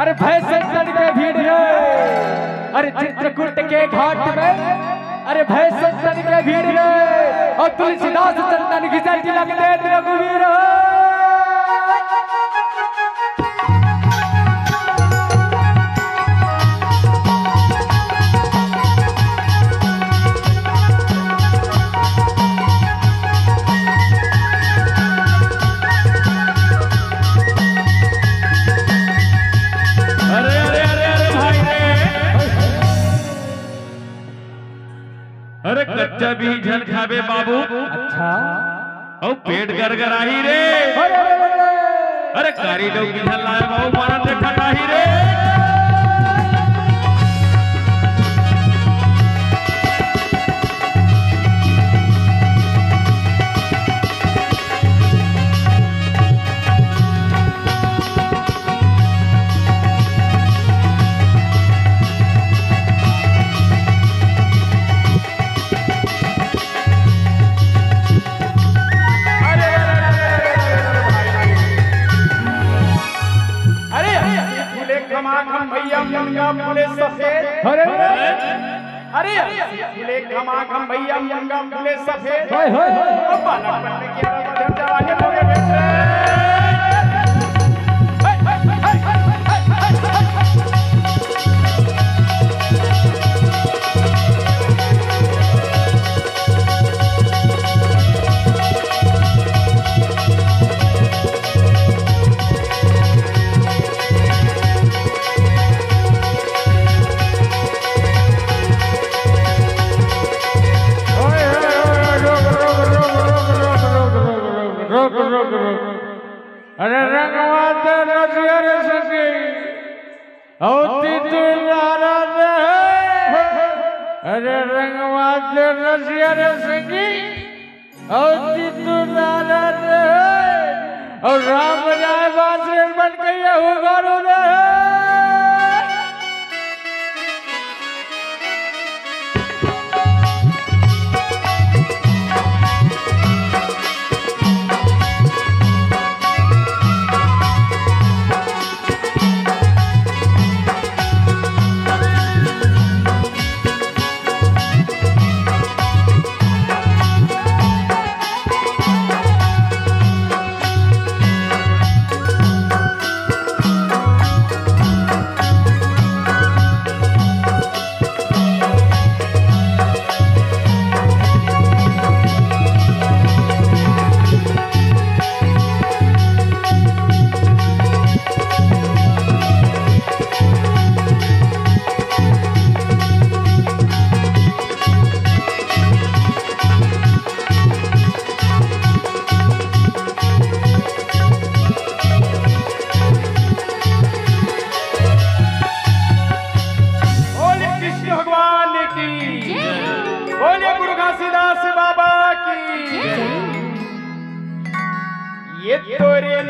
अरे भैंस के भीड़ रे, अरे चित्रकूट के घाट में, अरे भैंस के भीड़ रे, और तुलसीदास चंदन घिसा तिलक दे रघुवीर। अरे कच्चा भी झल खावे बाबू। अच्छा और पेट गरगराही रे। अरे कारी लोग झल लाए बाबू मारा ते ठंडाही रे। फूले सफेद, अरे फूले खमाखम भैया मुंगा फूले सफेद, बालक बनने की बदल जवानी लोगे बेटे। अरे रंगवाद रसिया रे सखी औती तुलारा रे। अरे रंगवाद रसिया रे सखी औती तुलारा रे। और राम राय बासुर बन के ये हुगारो रे। बाबा की ये तोरे